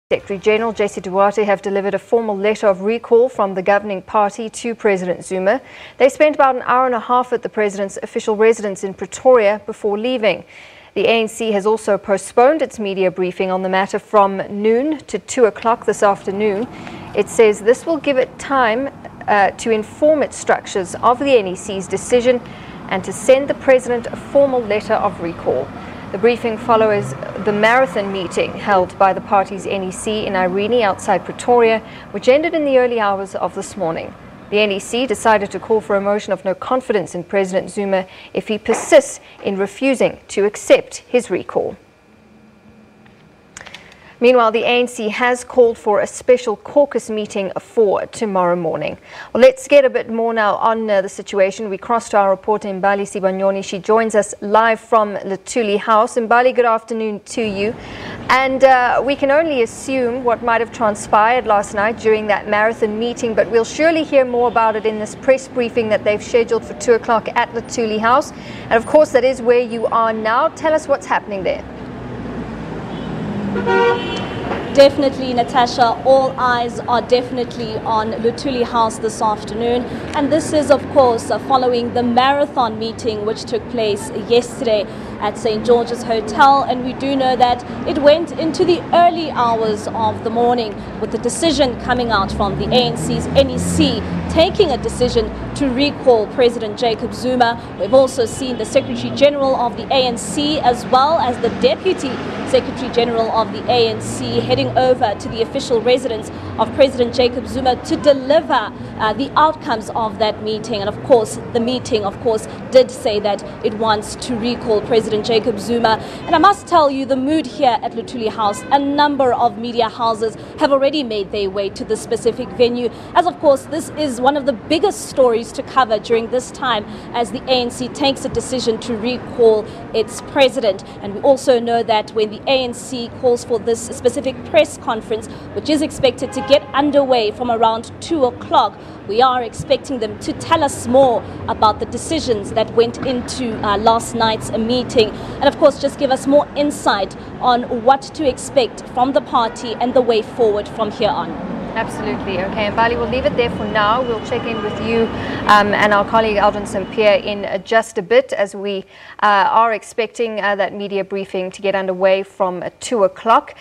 Secretary General J.C. Duarte have delivered a formal letter of recall from the governing party to President Zuma. They spent about an hour and a half at the president's official residence in Pretoria before leaving. The ANC has also postponed its media briefing on the matter from noon to 2 o'clock this afternoon. It says this will give it time to inform its structures of the NEC's decision and to send the president a formal letter of recall. The briefing follows the marathon meeting held by the party's NEC in Irene outside Pretoria, which ended in the early hours of this morning. The NEC decided to call for a motion of no confidence in President Zuma if he persists in refusing to accept his recall. Meanwhile, the ANC has called for a special caucus meeting for tomorrow morning. Well, let's get a bit more now on the situation. We cross to our reporter Mbali Sibanyoni. She joins us live from Luthuli House. Mbali, good afternoon to you. And we can only assume what might have transpired last night during that marathon meeting, but we'll surely hear more about it in this press briefing that they've scheduled for 2 o'clock at Luthuli House. And of course, that is where you are now. Tell us what's happening there. Definitely, Natasha, all eyes are definitely on Luthuli House this afternoon. And this is, of course, following the marathon meeting which took place yesterday at St. George's Hotel. And we do know that it went into the early hours of the morning with the decision coming out from the ANC's NEC taking a decision to recall President Jacob Zuma. We've also seen the Secretary General of the ANC as well as the Deputy Secretary General of the ANC heading over to the official residence of President Jacob Zuma to deliver the outcomes of that meeting. And of course, the meeting, did say that it wants to recall President Jacob Zuma. And I must tell you, the mood here at Luthuli House, a number of media houses have already made their way to this specific venue, as of course this is one of the biggest stories to cover during this time as the ANC takes a decision to recall its president. And we also know that when the ANC calls for this specific press conference, which is expected to get underway from around 2 o'clock, we are expecting them to tell us more about the decisions that went into last night's meeting. And of course, just give us more insight on what to expect from the party and the way forward from here on. Absolutely. Okay, and Bali, we'll leave it there for now. We'll check in with you and our colleague Aldrin St. Pierre in just a bit as we are expecting that media briefing to get underway from 2 o'clock.